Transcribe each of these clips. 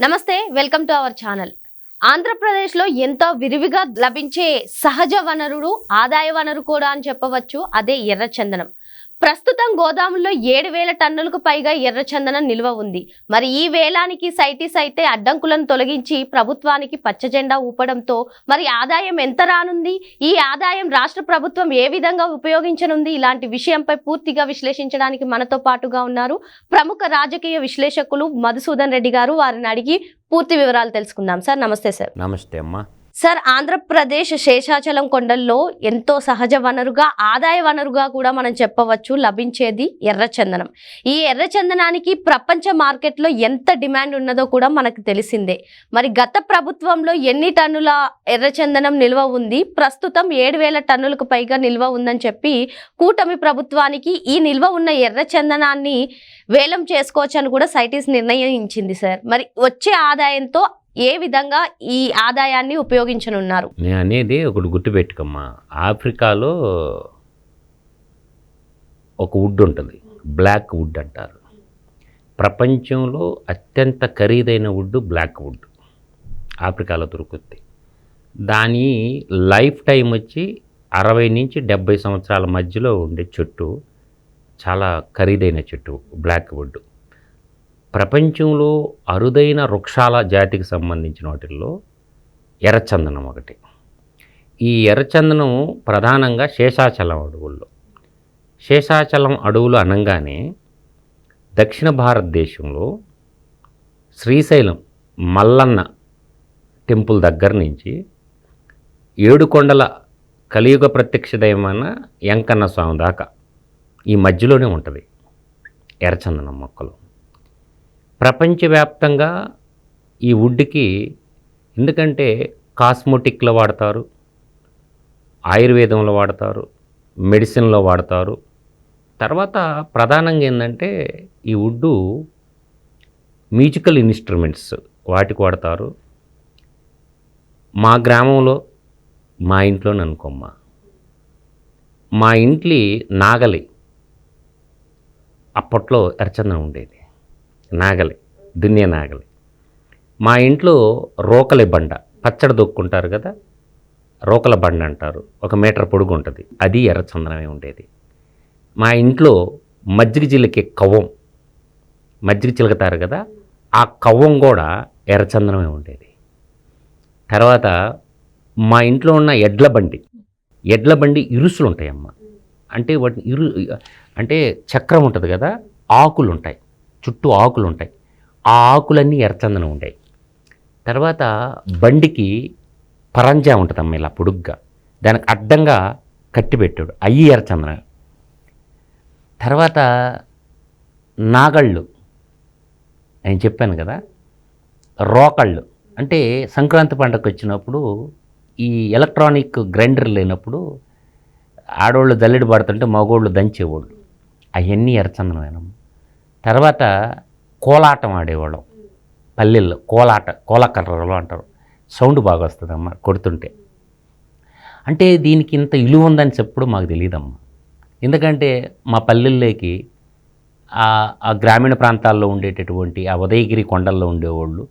నమస్తే, welcome to our channel. ఆంధ్రప్రదేశ్లో ఎంతో విరివిగా లభించే సహజ వనరుడు, ఆదాయ వనరు కూడా అని చెప్పవచ్చు. అదే ఎర్రచందనం. ప్రస్తుతం గోదాముల్లో 7,000 టన్నులకు పైగా ఎర్రచందనం నిల్వ ఉంది. మరి ఈ వేలానికి సైటీస్ అయితే అడ్డంకులను తొలగించి ప్రభుత్వానికి పచ్చజెండా ఊపడంతో మరి ఆదాయం ఎంత రానుంది, ఈ ఆదాయం రాష్ట్ర ప్రభుత్వం ఏ విధంగా ఉపయోగించనుంది, ఇలాంటి విషయంపై పూర్తిగా విశ్లేషించడానికి మనతో పాటుగా ఉన్నారు ప్రముఖ రాజకీయ విశ్లేషకులు మధుసూదన్ రెడ్డి గారు. వారిని అడిగి పూర్తి వివరాలు తెలుసుకుందాం. సార్ నమస్తే. సార్ నమస్తే అమ్మా. సార్, ఆంధ్రప్రదేశ్ శేషాచలం కొండల్లో ఎంతో సహజ వనరుగా, ఆదాయ వనరుగా కూడా మనం చెప్పవచ్చు లభించేది ఎర్రచందనం. ఈ ఎర్రచందనానికి ప్రపంచ మార్కెట్లో ఎంత డిమాండ్ ఉన్నదో కూడా మనకు తెలిసిందే. మరి గత ప్రభుత్వంలో ఎన్ని టన్నుల ఎర్రచందనం నిల్వ ఉంది, ప్రస్తుతం 7,000 టన్నులకు పైగా నిల్వ ఉందని చెప్పి కూటమి ప్రభుత్వానికి ఈ నిల్వ ఉన్న ఎర్రచందనాన్ని వేలం చేసుకోవచ్చని కూడా సైటీస్ నిర్ణయించింది. సార్, మరి వచ్చే ఆదాయంతో ఏ విధంగా ఈ ఆదాయాన్ని ఉపయోగించనున్నారు? నేను అనేది ఒకటి గుర్తుపెట్టుకోమ్మా. ఆఫ్రికాలో ఒక వుడ్ ఉంటుంది, బ్లాక్ వుడ్ అంటారు. ప్రపంచంలో అత్యంత ఖరీదైన వుడ్ బ్లాక్ వుడ్ ఆఫ్రికాలో దొరుకుతుంది. దాని లైఫ్ టైం వచ్చి 60 నుంచి 70 సంవత్సరాల మధ్యలో ఉండే చెట్టు. చాలా ఖరీదైన చెట్టు బ్లాక్ వుడ్. ప్రపంచంలో అరుదైన వృక్షాల జాతికి సంబంధించిన వాటిల్లో ఎర్రచందనం ఒకటి. ఈ ఎర్రచందనం ప్రధానంగా శేషాచలం అడవుల్లో. శేషాచలం అడవులు అనగానే దక్షిణ భారతదేశంలో శ్రీశైలం మల్లన్న టెంపుల్ దగ్గర నుంచి ఏడుకొండల కలియుగ ప్రత్యక్ష దైవమైన వెంకన్న స్వామి దాకా ఈ మధ్యలోనే ఉంటుంది ఎర్రచందనం మొక్కలు. ప్రపంచవ్యాప్తంగా ఈ వుడ్కి ఎందుకంటే కాస్మోటిక్లో వాడతారు, ఆయుర్వేదంలో వాడతారు, మెడిసిన్లో వాడతారు. తర్వాత ప్రధానంగా ఏంటంటే ఈ వుడ్డు మ్యూజికల్ ఇన్స్ట్రుమెంట్స్ వాటికి వాడతారు. మా గ్రామంలో మా ఇంట్లోనే అనుకోమ్మా, మా ఇంట్లో నాగలి అప్పట్లో ఎర్రచందనం ఉండేది. నాగలి, దున్నే నాగలి. మా ఇంట్లో రోకలి బండ, పచ్చడి దొక్కుంటారు కదా, రోకల బండ అంటారు, 1 మీటర్ పొడుగు ఉంటుంది, అది ఎర్రచందనమే ఉండేది. మా ఇంట్లో మజ్జిగ చిలికే కవ్వం, మజ్జిగ చిలుకుతారు కదా, ఆ కవ్వం కూడా ఎర్రచందనమే ఉండేది. తర్వాత మా ఇంట్లో ఉన్న ఎడ్ల బండి ఇరుసులు ఉంటాయమ్మ. అంటే వాటిని అంటే చక్రం ఉంటుంది కదా, ఆకులు ఉంటాయి, చుట్టూ ఆకులు ఉంటాయి, ఆ ఆకులన్నీ ఎర్రచందనం ఉంటాయి. తర్వాత బండికి పరంజా ఉంటుందమ్మ, ఇలా పొడుగ్గా, దానికి అడ్డంగా కట్టి పెట్టాడు, అయ్యి ఎర్రచందనం. తర్వాత నాగళ్ళు నేను చెప్పాను కదా, రోకళ్ళు అంటే సంక్రాంతి పండుగ వచ్చినప్పుడు ఈ ఎలక్ట్రానిక్ గ్రైండర్ లేనప్పుడు ఆడవాళ్ళు జల్లెడి పడుతుంటే మగవాళ్ళు దంచేవాళ్ళు, అవన్నీ ఎర్రచందనమేనమ్మ. తర్వాత కోలాటం ఆడేవాళ్ళం పల్లెల్లో, కోలకర్రలు అంటారు, సౌండ్ బాగా వస్తుందమ్మా కొడుతుంటే. అంటే దీనికి ఇంత విలువ ఉందని చెప్పుడు మాకు తెలియదమ్మా. ఎందుకంటే మా పల్లెల్లోకి ఆ గ్రామీణ ప్రాంతాల్లో ఉండేటటువంటి ఆ ఉదయగిరి కొండల్లో ఉండేవాళ్ళు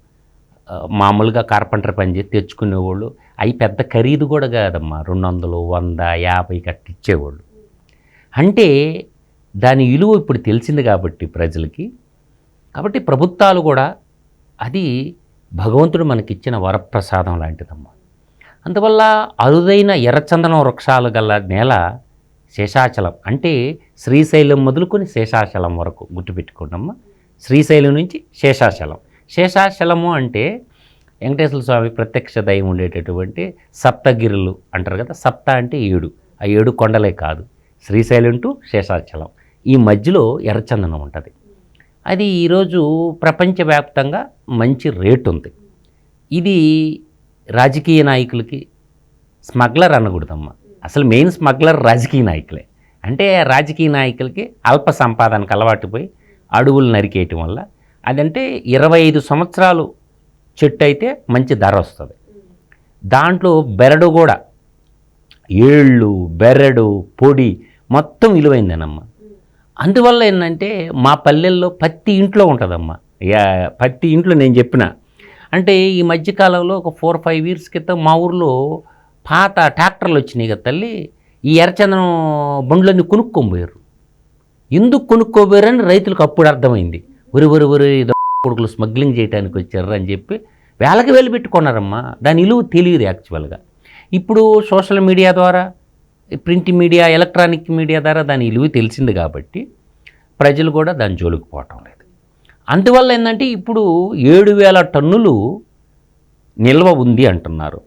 మామూలుగా కార్పెంటర్ పని చేసి తెచ్చుకునేవాళ్ళు. అవి పెద్ద ఖరీదు కూడా కాదమ్మా, 200, 100, 50 కట్టి ఇచ్చేవాళ్ళు. అంటే దాని విలువ ఇప్పుడు తెలిసింది కాబట్టి ప్రజలకి, కాబట్టి ప్రభుత్వాలు కూడా అది భగవంతుడు మనకిచ్చిన వరప్రసాదం లాంటిదమ్మా. అందువల్ల అరుదైన ఎర్రచందనం వృక్షాలు గల నేల శేషాచలం. అంటే శ్రీశైలం మొదలుకొని శేషాచలం వరకు గుర్తుపెట్టుకోండమ్మా. శ్రీశైలం నుంచి శేషాచలం. శేషాచలము అంటే వెంకటేశ్వర స్వామి ప్రత్యక్ష దైవం ఉండేటటువంటి సప్తగిరులు అంటారు కదా, సప్త అంటే 7, ఆ 7 కొండలే కాదు, శ్రీశైలం టు శేషాచలం ఈ మధ్యలో ఎర్రచందనం ఉంటుంది. అది ఈరోజు ప్రపంచవ్యాప్తంగా మంచి రేటు ఉంది. ఇది రాజకీయ నాయకులకి స్మగ్లర్ అనకూడదమ్మా, అసలు మెయిన్ స్మగ్లర్ రాజకీయ నాయకులే. అంటే రాజకీయ నాయకులకి అల్ప సంపాదనకు అలవాటు పోయి అడవులు నరికేయటం వల్ల, అదంటే 25 సంవత్సరాలు చెట్టు అయితే మంచి ధర వస్తుంది. దాంట్లో బెరడు కూడా, ఏళ్ళు, బెరడు, పొడి మొత్తం విలువైందేనమ్మా. అందువల్ల ఏంటంటే మా పల్లెల్లో ప్రతి ఇంట్లో ఉంటుందమ్మా. ప్రతి ఇంట్లో నేను చెప్పిన అంటే ఈ మధ్యకాలంలో ఒక 4-5 ఇయర్స్ క్రితం మా ఊర్లో పాత ట్రాక్టర్లు వచ్చినాయి కదా తల్లి, ఈ ఎర్రచందనం బండ్లన్నీ కొనుక్కోబోయారు. ఎందుకు కొనుక్కోబోయారని రైతులకు అప్పుడు అర్థమైంది. ఒరి కొడుకులు స్మగ్లింగ్ చేయడానికి వచ్చారు అని చెప్పి వేలకి వేలు పెట్టుకున్నారమ్మా. దాని విలువ తెలియదు యాక్చువల్గా. ఇప్పుడు సోషల్ మీడియా ద్వారా, ప్రింట్ మీడియా, ఎలక్ట్రానిక్ మీడియా ద్వారా దాని విలువ తెలిసింది కాబట్టి ప్రజలు కూడా దాని జోలికి పోవటం లేదు. అందువల్ల ఏంటంటే ఇప్పుడు 7,000 టన్నులు నిల్వ ఉంది అంటున్నారు.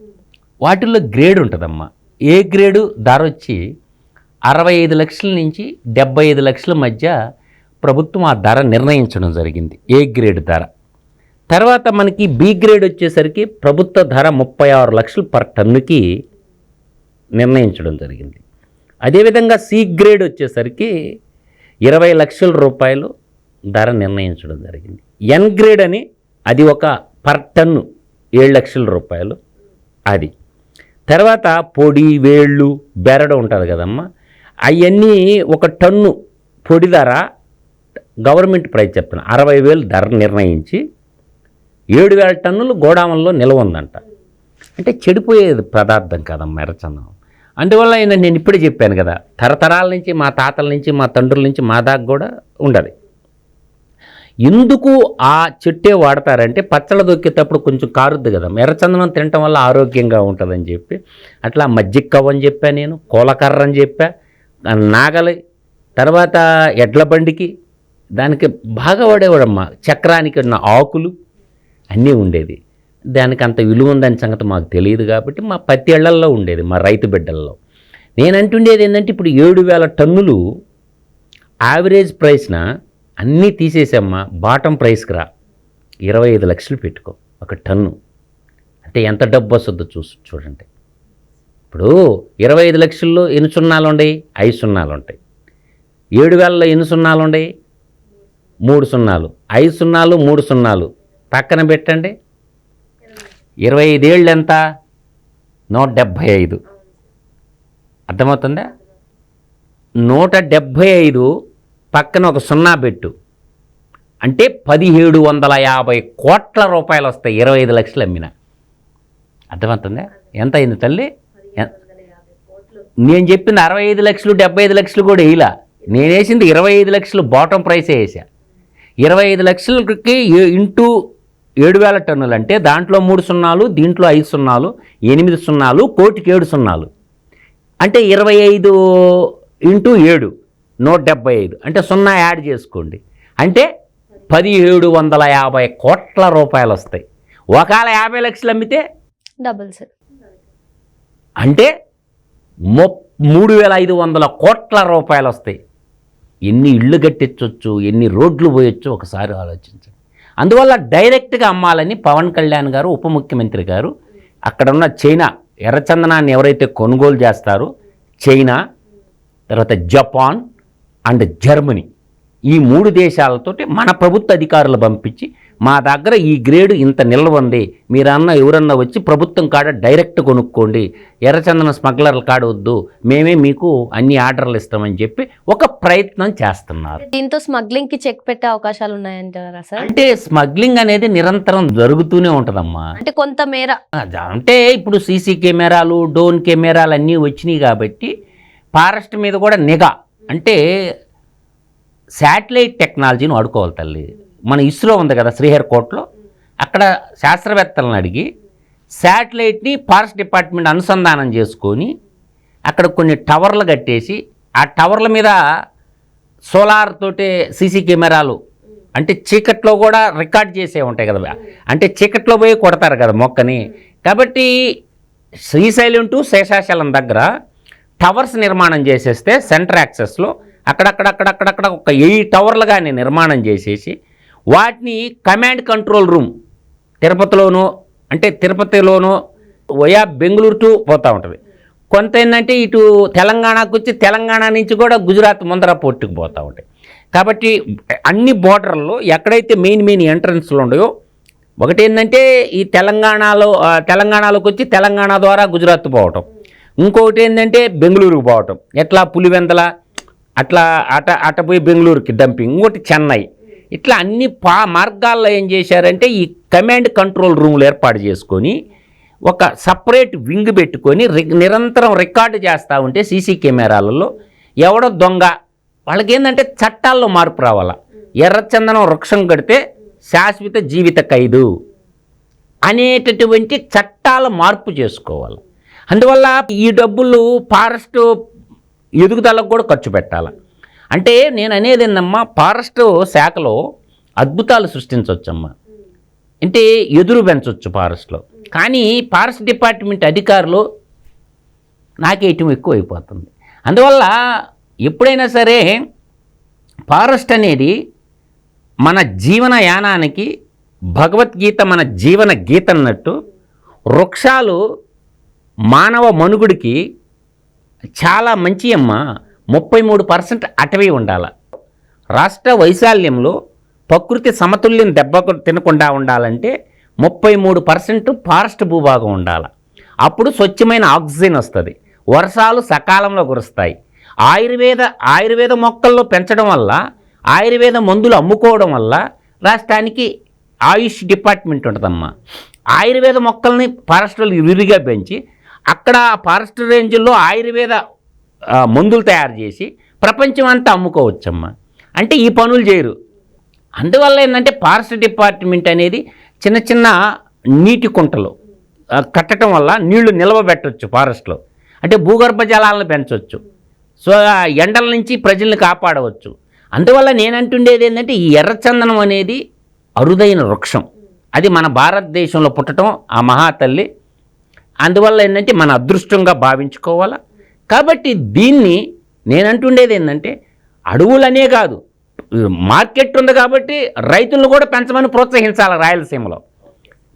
వాటిల్లో గ్రేడ్ ఉంటుందమ్మా. ఏ గ్రేడు ధర వచ్చి 65 లక్షల నుంచి 75 లక్షల మధ్య ప్రభుత్వం ఆ ధర నిర్ణయించడం జరిగింది, ఏ గ్రేడ్ ధర. తర్వాత మనకి బి గ్రేడ్ వచ్చేసరికి ప్రభుత్వ ధర 36 లక్షలు పర్ టన్నుకి నిర్ణయించడం జరిగింది. అదేవిధంగా సి గ్రేడ్ వచ్చేసరికి 20 లక్షల రూపాయలు ధర నిర్ణయించడం జరిగింది. ఎన్ గ్రేడ్ అని అది ఒక పర్ టన్ను 7 లక్షల రూపాయలు అది. తర్వాత పొడి, వేళ్ళు, బెరడు ఉంటుంది కదమ్మా, అవన్నీ ఒక టన్ను పొడి ధర గవర్నమెంట్ ప్రైస్ చెప్తున్నా 60,000 ధర నిర్ణయించి 7,000 టన్నులు గోడాముల్లో నిల్వ ఉందంట. అంటే చెడిపోయేది పదార్థం కాదమ్మా ఎర్రచందనం. అందువల్ల నేను ఇప్పుడే చెప్పాను కదా, తరతరాల నుంచి మా తాతల నుంచి మా తండ్రుల నుంచి మా దాకా కూడా ఉండదు. ఎందుకు ఆ చెట్టే వాడతారంటే పచ్చళ్ళ దొక్కేటప్పుడు కొంచెం కారుద్ది కదా, ఎర్రచందనం తినటం వల్ల ఆరోగ్యంగా ఉంటుందని చెప్పి అట్లా మజ్జిగ కవ్వ అని చెప్పా, నేను కోలకర్ర అని చెప్పా, నాగలి, తర్వాత ఎడ్ల బండికి దానికి బాగా వాడేవాడమ్మా. చక్రానికి ఉన్న ఆకులు అన్నీ ఉండేది. దానికి అంత విలువ ఉందని సంగతి మాకు తెలియదు కాబట్టి మా పత్తి ఏళ్లల్లో ఉండేది, మా రైతు బిడ్డల్లో. నేను అంటుండేది ఏంటంటే ఇప్పుడు 7,000 టన్నులు యావరేజ్ ప్రైస్న అన్నీ తీసేసమ్మా, బాటం ప్రైస్కి రా, 25 లక్షలు పెట్టుకో ఒక టన్ను. అంటే ఎంత డబ్బు వస్తుందో చూడండి. ఇప్పుడు 25 లక్షల్లో ఎన్ని సున్నాలు ఉండయి? 5 సున్నాలు ఉంటాయి. 7,000లో ఎన్ని సున్నాలు ఉండయి? 3 సున్నాలు. 5 సున్నాలు 3 సున్నాలు పక్కన పెట్టండి. 25 ఏళ్ళు ఎంత? 175. అర్థమవుతుందా? 175 పక్కన ఒక సున్నా పెట్టు, అంటే 1,750 కోట్ల రూపాయలు వస్తాయి 25 లక్షలు అమ్మిన. అర్థమవుతుందా? ఎంత అయింది తల్లి? నేను చెప్పింది 65 లక్షలు 75 లక్షలు కూడా వేయలా, నేను వేసింది 25 లక్షలు బాటం ప్రైసే వేసా. 25 లక్షలకి ఇంటూ 7,000 టన్నులు అంటే దాంట్లో 3 సున్నాలు, దీంట్లో 5 సున్నాలు, 8 సున్నాలు, కోటికి 7 సున్నాలు. అంటే 25 ఇంటూ 7 175, అంటే సున్నా యాడ్ చేసుకోండి, అంటే 1,750 కోట్ల రూపాయలు వస్తాయి. ఒకవేళ 50 లక్షలు అమ్మితే డబుల్ సార్, అంటే 3,500 కోట్ల రూపాయలు వస్తాయి. ఎన్ని ఇళ్ళు కట్టించవచ్చు, ఎన్ని రోడ్లు పోయొచ్చు ఒకసారి ఆలోచించండి. అందువల్ల డైరెక్ట్గా అమ్మాలని పవన్ కళ్యాణ్ గారు, ఉప ముఖ్యమంత్రి గారు, అక్కడున్న చైనా ఎర్రచందనాన్ని ఎవరైతే కొనుగోలు చేస్తారో చైనా, తర్వాత జపాన్ అండ్ జర్మనీ, ఈ 3 దేశాలతోటి మన ప్రభుత్వ అధికారులు పంపించి మా దగ్గర ఈ గ్రేడు ఇంత నిల్వ ఉంది, మీరన్నా ఎవరన్నా వచ్చి ప్రభుత్వం కాడ డైరెక్ట్ కొనుక్కోండి, ఎర్రచందనం స్మగ్లర్ల కాడ వద్దు, మేమే మీకు అన్ని ఆర్డర్లు ఇస్తామని చెప్పి ఒక ప్రయత్నం చేస్తున్నారు. దీంతో స్మగ్లింగ్ కి చెక్ పెట్టే అవకాశాలు ఉన్నాయంటారా సార్? అంటే స్మగ్లింగ్ అనేది నిరంతరం జరుగుతూనే ఉంటుందమ్మా. అంటే కొంత మేర, అంటే ఇప్పుడు సీసీ కెమెరాలు, డ్రోన్ కెమెరాలు అన్నీ వచ్చినాయి కాబట్టి ఫారెస్ట్ మీద కూడా నిఘా, అంటే శాటిలైట్ టెక్నాలజీని వాడుకోవాలి తల్లి. మన ఇస్రో ఉంది కదా శ్రీహరికోటలో, అక్కడ శాస్త్రవేత్తలను అడిగి శాటిలైట్ని ఫారెస్ట్ డిపార్ట్మెంట్ అనుసంధానం చేసుకొని అక్కడ కొన్ని టవర్లు కట్టేసి ఆ టవర్ల మీద సోలార్ తోటే సీసీ కెమెరాలు, అంటే చీకట్లో కూడా రికార్డ్ చేసే ఉంటాయి కదా, అంటే చీకట్లో పోయి కొడతారు కదా మొక్కని. కాబట్టి శ్రీశైలం టు శేషాచలం దగ్గర టవర్స్ నిర్మాణం చేసేస్తే సెంటర్ యాక్సెస్లో అక్కడక్కడ ఒక 8 టవర్లుగానే నిర్మాణం చేసేసి వాటిని కమాండ్ కంట్రోల్ రూమ్ తిరుపతిలోనో, అంటే తిరుపతిలోనో వయా బెంగళూరు టు పోతూ ఉంటుంది. కొంత ఏంటంటే ఇటు తెలంగాణకు వచ్చి తెలంగాణ నుంచి కూడా గుజరాత్ ముందర పోర్టుకు పోతూ ఉంటాయి. కాబట్టి అన్ని బోర్డర్లో ఎక్కడైతే మెయిన్ ఎంట్రన్స్లు ఉన్నాయో, ఒకటి ఏంటంటే ఈ తెలంగాణలోకి వచ్చి తెలంగాణ ద్వారా గుజరాత్ పోవటం, ఇంకొకటి ఏంటంటే బెంగళూరుకు పోవటం, ఎట్లా పులివెందల అట్లా అట పోయి బెంగళూరుకి డంపింగ్, ఇంకోటి చెన్నై, ఇట్లా అన్ని మార్గాల్లో ఏం చేశారంటే ఈ కమాండ్ కంట్రోల్ రూమ్లు ఏర్పాటు చేసుకొని ఒక సపరేట్ వింగ్ పెట్టుకొని నిరంతరం రికార్డు చేస్తూ ఉంటే సీసీ కెమెరాలలో ఎవడో దొంగ వాళ్ళకి ఏంటంటే చట్టాల్లో మార్పు రావాలా. ఎర్రచందనం వృక్షం కడితే శాశ్వత జీవిత ఖైదు అనేటటువంటి చట్టాల మార్పు చేసుకోవాలి. అందువల్ల ఈ డబ్బులు ఫారెస్ట్ ఎదుగుదలకు కూడా ఖర్చు పెట్టాలి. అంటే నేను అనేది ఏందమ్మా, ఫారెస్ట్ శాఖలో అద్భుతాలు సృష్టించవచ్చమ్మా. అంటే ఎదురు పెంచవచ్చు ఫారెస్ట్లో. కానీ ఫారెస్ట్ డిపార్ట్మెంట్ అధికారులు నాకేయటం ఎక్కువ అయిపోతుంది. అందువల్ల ఎప్పుడైనా సరే ఫారెస్ట్ అనేది మన జీవన యానానికి భగవద్గీత మన జీవన గీత అన్నట్టు వృక్షాలు మానవ మనుగుడికి చాలా మంచి అమ్మ. 33% అటవీ ఉండాలి. రాష్ట్ర వైశాల్యంలో ప్రకృతి సమతుల్యం దెబ్బకు తినకుండా ఉండాలంటే 33% ఫారెస్ట్ భూభాగం ఉండాలి. అప్పుడు స్వచ్ఛమైన ఆక్సిజన్ వస్తుంది, వర్షాలు సకాలంలో కురుస్తాయి. ఆయుర్వేద మొక్కల్లో పెంచడం వల్ల, ఆయుర్వేద మందులు అమ్ముకోవడం వల్ల రాష్ట్రానికి ఆయుష్ డిపార్ట్మెంట్ ఉంటుందమ్మా. ఆయుర్వేద మొక్కల్ని ఫారెస్టులు విరిగా పెంచి అక్కడ ఫారెస్ట్ రేంజ్లో ఆయుర్వేద మందులు తయారు చేసి ప్రపంచం అంతా అమ్ముకోవచ్చమ్మా. అంటే ఈ పనులు చేయరు. అందువల్ల ఏంటంటే ఫారెస్ట్ డిపార్ట్మెంట్ అనేది చిన్న చిన్న నీటి కుంటలు కట్టడం వల్ల నీళ్లు నిలవబెట్టవచ్చు ఫారెస్ట్లో. అంటే భూగర్భ జలాలను పెంచవచ్చు. సో ఎండల నుంచి ప్రజల్ని కాపాడవచ్చు. అందువల్ల నేనంటుండేది ఏంటంటే ఈ ఎర్రచందనం అనేది అరుదైన వృక్షం. అది మన భారతదేశంలో పుట్టడం ఆ మహాతల్లి. అందువల్ల ఏంటంటే మన అదృష్టంగా భావించుకోవాలా. కాబట్టి దీన్ని నేనంటుండేది ఏంటంటే అడవులనే కాదు, మార్కెట్ ఉంది కాబట్టి రైతులను కూడా పెంచమని ప్రోత్సహించాలి. రాయలసీమలో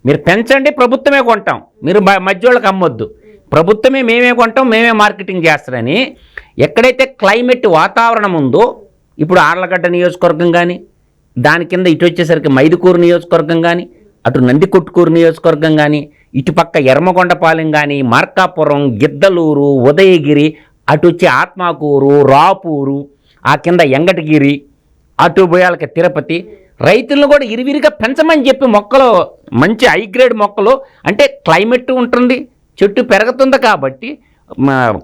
మీరు పెంచండి, ప్రభుత్వమే కొంటాం, మీరు మధ్యలోకి అమ్మొద్దు, ప్రభుత్వమే మేమే కొంటాం, మేమే మార్కెటింగ్ చేస్తారని. ఎక్కడైతే క్లైమేట్ వాతావరణం ఉందో, ఇప్పుడు ఆర్లగడ్డ నియోజకవర్గం కానీ, దాని కింద ఇటు వచ్చేసరికి మైదుకూరు నియోజకవర్గం కానీ, అటు నందికొట్కూరు నియోజకవర్గం కానీ, ఇటుపక్క ఎర్మగొండపాలెం కానీ, మార్కాపురం, గిద్దలూరు, ఉదయగిరి, అటు వచ్చి ఆత్మాకూరు, రాపూరు, ఆ కింద ఎంగటగిరి, అటు పోయాలకి తిరుపతి, రైతులను కూడా ఇరివిరిగా పెంచమని చెప్పి మొక్కలు, మంచి హైగ్రేడ్ మొక్కలు. అంటే క్లైమేట్ ఉంటుంది, చెట్టు పెరుగుతుంది కాబట్టి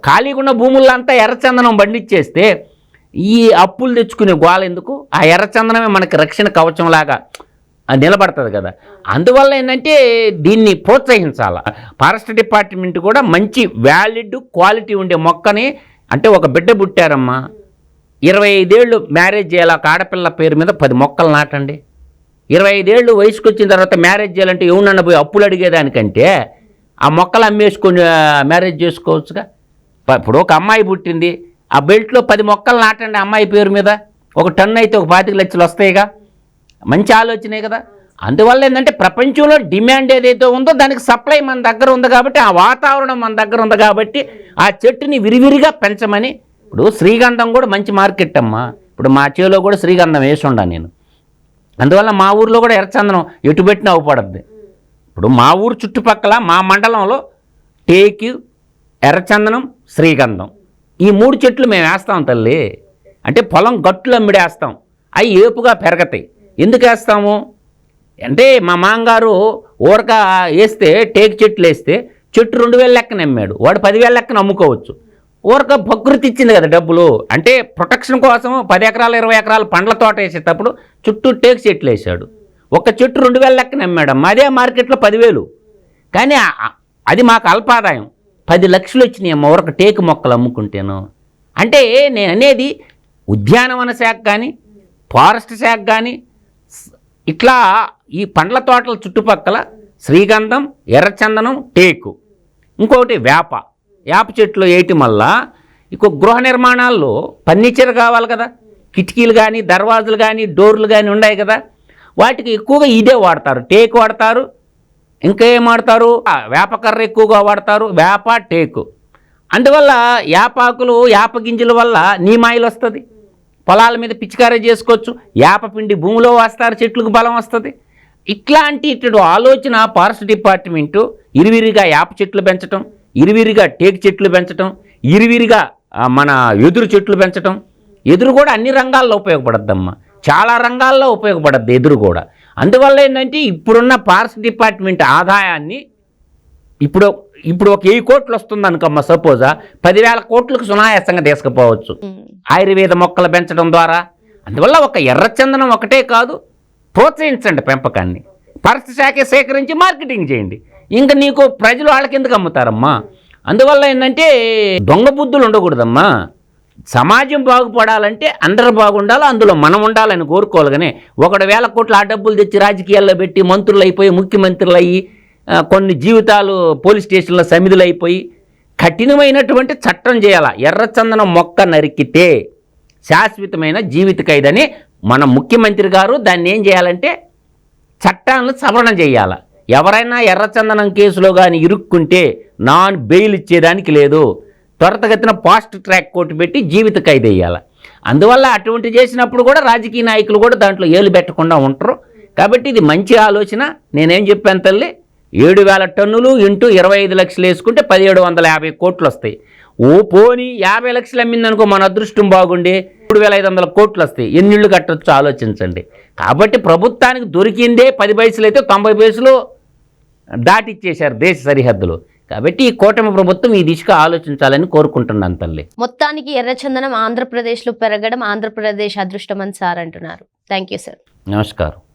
ఖాళీగా ఉన్న భూముల్లో అంతా ఎర్రచందనం పండించేస్తే ఈ అప్పులు తెచ్చుకునే గోల ఎందుకు? ఆ ఎర్రచందనమే మనకి రక్షణ కవచంలాగా నిలబడుతుంది కదా. అందువల్ల ఏంటంటే దీన్ని ప్రోత్సహించాలి. ఫారెస్ట్ డిపార్ట్మెంట్ కూడా మంచి వ్యాలిడ్ క్వాలిటీ ఉండే మొక్కని, అంటే ఒక బిడ్డ పుట్టారమ్మా, 25 ఏళ్ళు మ్యారేజ్ చేయాలి, ఒక ఆడపిల్ల పేరు మీద 10 మొక్కలు నాటండి. 25 ఏళ్ళు వయసుకు వచ్చిన తర్వాత మ్యారేజ్ చేయాలంటే ఎవరన్నా పోయి అప్పులు అడిగేదానికంటే ఆ మొక్కలు అమ్మేసుకొని మ్యారేజ్ చేసుకోవచ్చుగా. ఇప్పుడు ఒక అమ్మాయి పుట్టింది, ఆ బెల్ట్లో 10 మొక్కలు నాటండి అమ్మాయి పేరు మీద, ఒక టన్ను అయితే ఒక 25 లక్షలు వస్తాయిగా. మంచి ఆలోచనే కదా. అందువల్ల ఏంటంటే ప్రపంచంలో డిమాండ్ ఏదైతే ఉందో దానికి సప్లై మన దగ్గర ఉంది కాబట్టి, ఆ వాతావరణం మన దగ్గర ఉంది కాబట్టి ఆ చెట్టుని విరివిరిగా పెంచమని. ఇప్పుడు శ్రీగంధం కూడా మంచి మార్కెట్ అమ్మా. ఇప్పుడు మా చేలో కూడా శ్రీగంధం వేసి ఉండా నేను. అందువల్ల మా ఊరిలో కూడా ఎర్రచందనం ఎటు పెట్టినా అవపడద్ది. ఇప్పుడు మా ఊరు చుట్టుపక్కల మా మండలంలో టేకు, ఎర్రచందనం, శ్రీగంధం ఈ 3 చెట్లు మేము వేస్తాం తల్లి. అంటే పొలం గట్లు అమ్మిడేస్తాం, అవి ఏపుగా పెరగతాయి. ఎందుకు వేస్తాము అంటే మా మామగారు ఊరక వేస్తే, టేకు చెట్లు వేస్తే చెట్టు 2000 లెక్కన అమ్మాడు, వాడు 10,000 లెక్కన అమ్ముకోవచ్చు. ఊరక ప్రకృతి ఇచ్చింది కదా డబ్బులు. అంటే ప్రొటెక్షన్ కోసం 10 ఎకరాలు 20 ఎకరాలు పండ్ల తోట వేసేటప్పుడు చుట్టూ టేకు చెట్లు వేసాడు. ఒక చెట్టు 2000 లెక్కన అమ్మాడమ్మా. అదే మార్కెట్లో 10,000. కానీ అది మాకు అల్పాదాయం. 10 లక్షలు వచ్చినాయి అమ్మ ఊరక టేకు మొక్కలు అమ్ముకుంటేను. అంటే నేను అనేది ఉద్యానవన శాఖ కానీ, ఫారెస్ట్ శాఖ కానీ, ఇట్లా ఈ పండ్ల తోటల చుట్టుపక్కల శ్రీగంధం, ఎర్రచందనం, టేకు, ఇంకొకటి వేప చెట్లు వేయటం వల్ల ఇంకో గృహ నిర్మాణాల్లో ఫర్నిచర్ కావాలి కదా, కిటికీలు కానీ, దర్వాజులు కానీ, డోర్లు కానీ ఉన్నాయి కదా, వాటికి ఎక్కువగా ఇదే వాడతారు. టేకు వాడతారు, ఇంకా ఏం వాడతారు, వేపకర్ర ఎక్కువగా వాడతారు, వేప, టేకు. అందువల్ల యాపాకులు, యాప గింజల వల్ల నీమాయిలు వస్తుంది, పొలాల మీద పిచికారీ చేసుకోవచ్చు, యాప పిండి భూమిలో వేస్తారు, చెట్లకు బలం వస్తుంది. ఇట్లాంటి ఆలోచన ఫారెస్ట్ డిపార్ట్మెంటు ఇరువిరిగా యాప చెట్లు పెంచడం, ఇరువిరిగా టేకు చెట్లు పెంచడం, ఇరువిరిగా మన ఎదురు చెట్లు పెంచడం. ఎదురు కూడా అన్ని రంగాల్లో ఉపయోగపడద్దమ్మా, చాలా రంగాల్లో ఉపయోగపడద్దు ఎదురు కూడా. అందువల్ల ఏంటంటే ఇప్పుడున్న ఫారెస్ట్ డిపార్ట్మెంట్ ఆదాయాన్ని ఇప్పుడు ఒక 1000 కోట్లు వస్తుంది అనుకమ్మ, సపోజా 10,000 కోట్లకు సునాయాసంగా తీసుకుపోవచ్చు ఆయుర్వేద మొక్కలు పెంచడం ద్వారా. అందువల్ల ఒక ఎర్రచందనం ఒకటే కాదు, ప్రోత్సహించండి పెంపకాన్ని, ఫారెస్ట్ శాఖ సేకరించి మార్కెటింగ్ చేయండి. ఇంకా నీకు ప్రజలు వాళ్ళకి ఎందుకు అమ్ముతారమ్మా? అందువల్ల ఏంటంటే దొంగ బుద్ధులు ఉండకూడదమ్మా. సమాజం బాగుపడాలంటే అందరూ బాగుండాలి, అందులో మనం ఉండాలని కోరుకోవాలి. కానీ 1,000 కోట్లు ఆ డబ్బులు తెచ్చి రాజకీయాల్లో పెట్టి మంత్రులు అయిపోయి, ముఖ్యమంత్రులు అయ్యి, కొన్ని జీవితాలు పోలీస్ స్టేషన్లో సమిధులు అయిపోయి, కఠినమైనటువంటి చట్టం చేయాల. ఎర్రచందనం మొక్క నరికితే శాశ్వతమైన జీవిత ఖైదని మన ముఖ్యమంత్రి గారు దాన్ని ఏం చేయాలంటే చట్టాలను సవరణ చేయాలి. ఎవరైనా ఎర్రచందనం కేసులో కానీ ఇరుక్కుంటే నాన్ బెయిల్ ఇచ్చేదానికి లేదు, త్వరితగతిన ఫాస్ట్ ట్రాక్ కోర్టు పెట్టి జీవిత ఖైదు వేయాలి. అందువల్ల అటువంటి చేసినప్పుడు కూడా రాజకీయ నాయకులు కూడా దాంట్లో ఏలు పెట్టకుండా ఉంటారు. కాబట్టి ఇది మంచి ఆలోచన. నేనేం చెప్పాను తల్లి, 7,000 టన్నులు ఇంటూ 25 లక్షలు వేసుకుంటే 1,750 కోట్లు వస్తాయి. ఓ పోనీ 50 లక్షలు అమ్మిందనుకో, మన అదృష్టం బాగుండి 3,500 కోట్లు వస్తాయి. ఎన్ని ఇళ్ళు కట్టొచ్చు ఆలోచించండి. కాబట్టి ప్రభుత్వానికి దొరికిందే 10 పైసలు అయితే 90 పైసలు దాటిచ్చేశారు దేశ సరిహద్దులు. కాబట్టి ఈ కూటమి ప్రభుత్వం ఈ దిశగా ఆలోచించాలని కోరుకుంటున్నాను తల్లి. మొత్తానికి ఎర్రచందనం ఆంధ్రప్రదేశ్లో పెరగడం ఆంధ్రప్రదేశ్ అదృష్టం అని సార్ అంటున్నారు. Thank you sir. నమస్కారం.